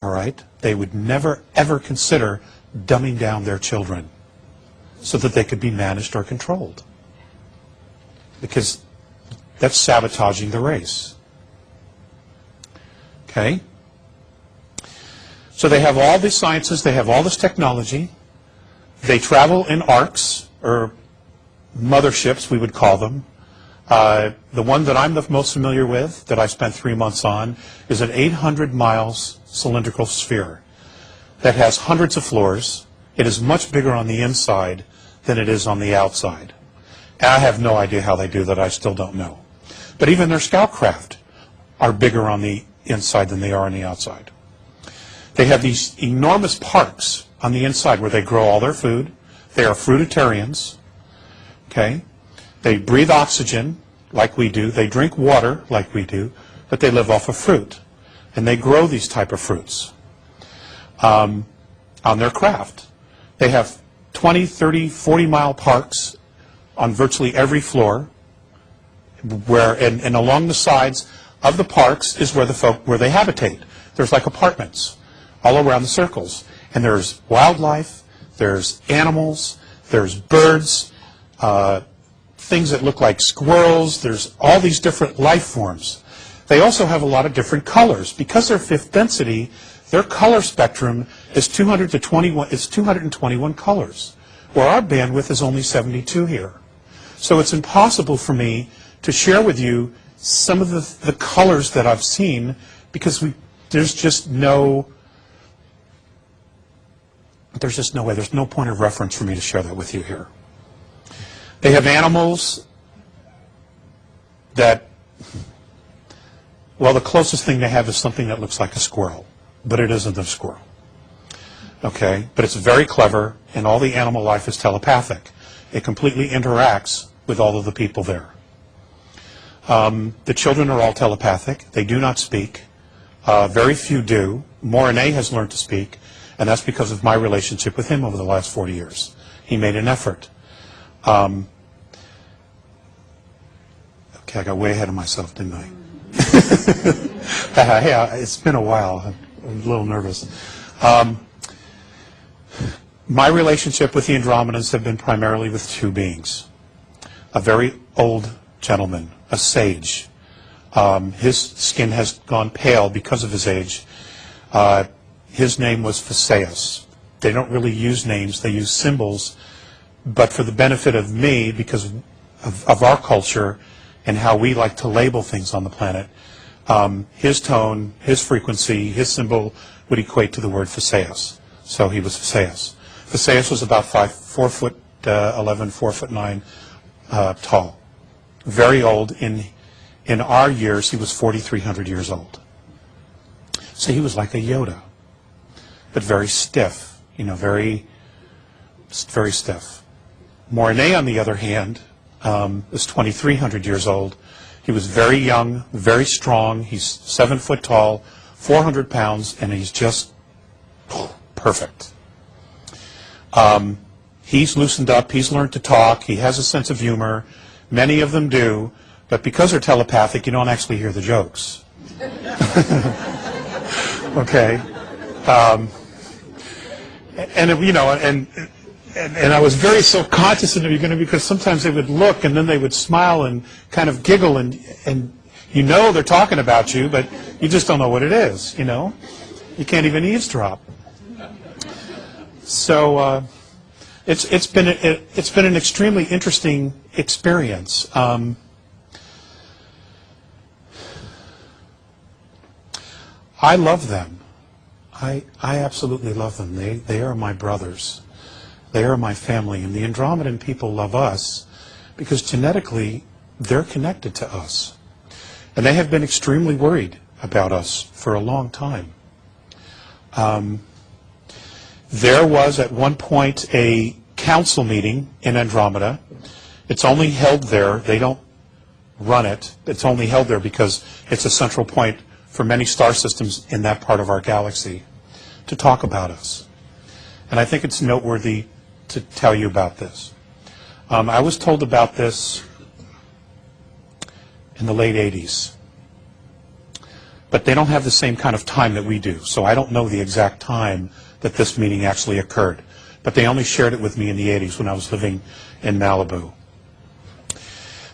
all right, they would never, ever consider dumbing down their children so that they could be managed or controlled. Because that's sabotaging the race. Okay? So they have all these sciences, they have all this technology. They travel in arcs, or motherships, we would call them. The one that I'm the most familiar with, that I spent 3 months on, is an 800 miles cylindrical sphere that has hundreds of floors. It is much bigger on the inside than it is on the outside. And I have no idea how they do that. I still don't know. But even their scout craft are bigger on the inside than they are on the outside. They have these enormous parks on the inside where they grow all their food. They are fruitarians. Okay? They breathe oxygen like we do. They drink water like we do. But they live off of fruit. And they grow these type of fruits on their craft. They have 20, 30, 40-mile parks on virtually every floor, and along the sides of the parks is where they habitate. There's like apartments all around the circles, and there's wildlife, there's animals, there's birds, things that look like squirrels. There's all these different life forms. They also have a lot of different colors. Because they're fifth density, their color spectrum is 221 colors, where our bandwidth is only 72 here. So it's impossible for me to share with you some of the colors that I've seen, because there's just no way, there's no point of reference for me to share that with you here. They have animals that, well, the closest thing they have is something that looks like a squirrel, but it isn't a squirrel. Okay, but it's very clever, and all the animal life is telepathic. It completely interacts with all of the people there. The children are all telepathic. They do not speak. Very few do. Morene has learned to speak, and that's because of my relationship with him over the last 40 years. He made an effort. Okay, I got way ahead of myself, didn't I? Yeah, it's been a while. I'm a little nervous. My relationship with the Andromedans have been primarily with two beings. A very old gentleman, a sage. His skin has gone pale because of his age. His name was Phaseus. They don't really use names, they use symbols, but for the benefit of me, because of our culture and how we like to label things on the planet, his tone, his frequency, his symbol would equate to the word Phaseus. So he was Phaseus. Phaseus was about 4 foot 11, 4 foot 9 tall. Very old. In our years, he was 4,300 years old. So he was like a Yoda, but very stiff, very stiff. Morene, on the other hand, is 2,300 years old. He was very young, very strong. He's 7 foot tall, 400 pounds, and he's just perfect. He's loosened up. He's learned to talk. He has a sense of humor. Many of them do, but because they're telepathic, you don't actually hear the jokes. Okay. And I was very self-conscious in the beginning, because sometimes they would look and then they would smile and kind of giggle, and they're talking about you, but you just don't know what it is, You can't even eavesdrop. So it's been an extremely interesting experience. I love them. I absolutely love them. They are my brothers. They are my family, and the Andromedan people love us because genetically they're connected to us. And they have been extremely worried about us for a long time. There was at one point a council meeting in Andromeda. It's only held there. They don't run it. It's only held there because it's a central point for many star systems in that part of our galaxy to talk about us. And I think it's noteworthy to tell you about this. I was told about this in the late 80s But they don't have the same kind of time that we do. So I don't know the exact time that this meeting actually occurred. But they only shared it with me in the 80s when I was living in Malibu.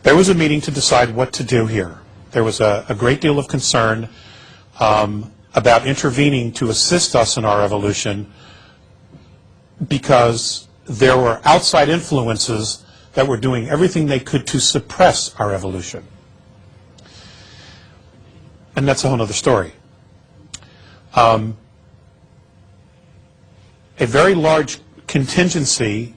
There was a meeting to decide what to do here. There was a great deal of concern about intervening to assist us in our evolution because there were outside influences that were doing everything they could to suppress our evolution. And that's a whole other story. A very large contingency,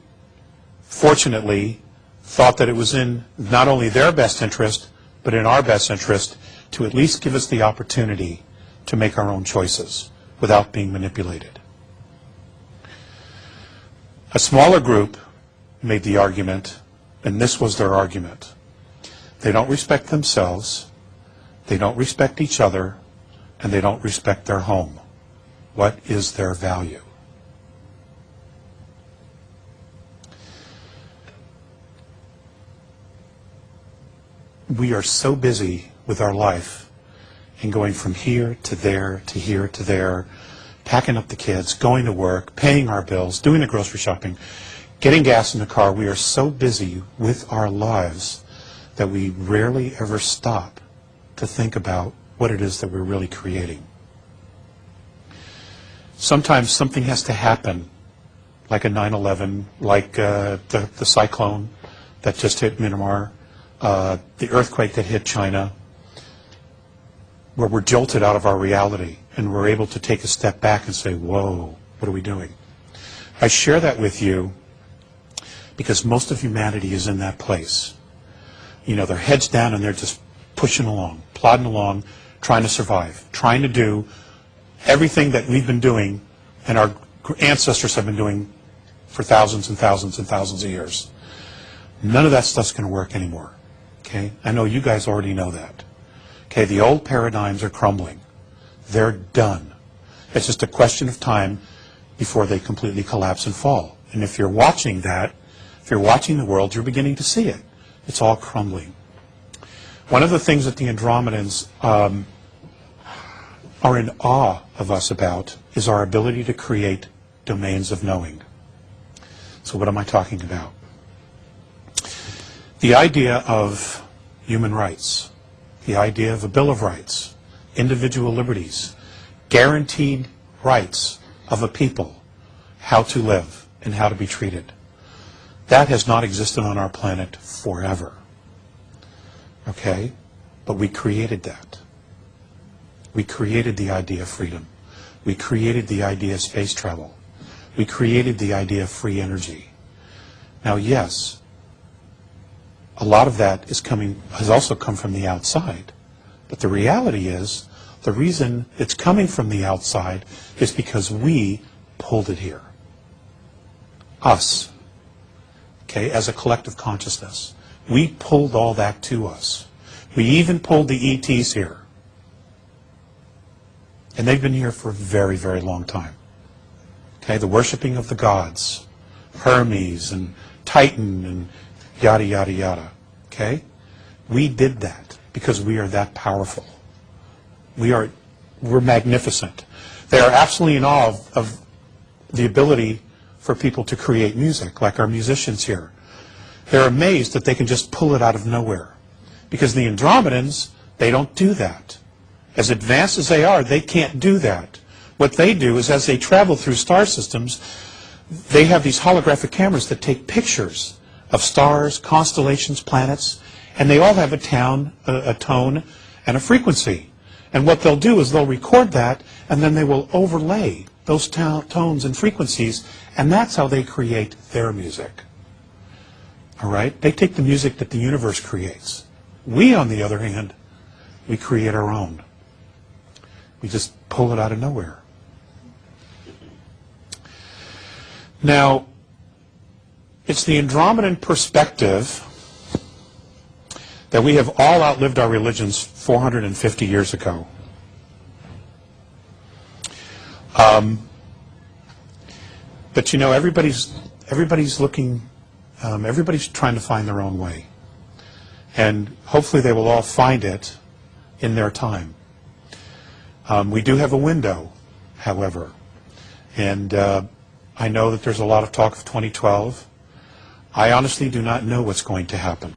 fortunately, thought that it was in not only their best interest, but in our best interest to at least give us the opportunity to make our own choices without being manipulated. A smaller group made the argument, and this was their argument. They don't respect themselves, they don't respect each other, and they don't respect their home. What is their value? We are so busy with our life and going from here to there to here to there, packing up the kids, going to work, paying our bills, doing the grocery shopping, getting gas in the car. We are so busy with our lives that we rarely ever stop to think about what it is that we're really creating. Sometimes something has to happen, like a 9/11, like the cyclone that just hit Myanmar, the earthquake that hit China, where we're jolted out of our reality and we're able to take a step back and say, whoa, what are we doing? I share that with you because most of humanity is in that place. You know, their heads down and they're just pushing along, plodding along, trying to survive, trying to do everything that we've been doing and our ancestors have been doing for thousands and thousands and thousands of years. None of that stuff's going to work anymore. Okay? I know you guys already know that. Okay, the old paradigms are crumbling. They're done. It's just a question of time before they completely collapse and fall. And if you're watching that, if you're watching the world, you're beginning to see it. It's all crumbling. One of the things that the Andromedans are in awe of us about is our ability to create domains of knowing. So what am I talking about? The idea of human rights, the idea of a Bill of Rights, individual liberties, guaranteed rights of a people, how to live and how to be treated. That has not existed on our planet forever. Okay? But we created that. We created the idea of freedom. We created the idea of space travel. We created the idea of free energy. Now, yes, a lot of that has also come from the outside. But the reality is, the reason it's coming from the outside is because we pulled it here. Us. Okay, as a collective consciousness. We pulled all that to us. We even pulled the ETs here. And they've been here for a very, very long time. Okay, the worshiping of the gods, Hermes and Titan and yada, yada, yada. Okay? We did that because we are that powerful. We're magnificent. They are absolutely in awe of the ability for people to create music, like our musicians here. They're amazed that they can just pull it out of nowhere. Because the Andromedans, they don't do that. As advanced as they are, they can't do that. What they do is as they travel through star systems, they have these holographic cameras that take pictures of stars, constellations, planets, and they all have a tone and a frequency. And what they'll do is they'll record that, and then they will overlay those tones and frequencies, and that's how they create their music. All right? They take the music that the universe creates. We, on the other hand, we create our own. We just pull it out of nowhere. Now, it's the Andromedan perspective that we have all outlived our religions 450 years ago. But you know, everybody's looking, everybody's trying to find their own way. And hopefully they will all find it in their time. We do have a window, however, and I know that there's a lot of talk of 2012. I honestly do not know what's going to happen.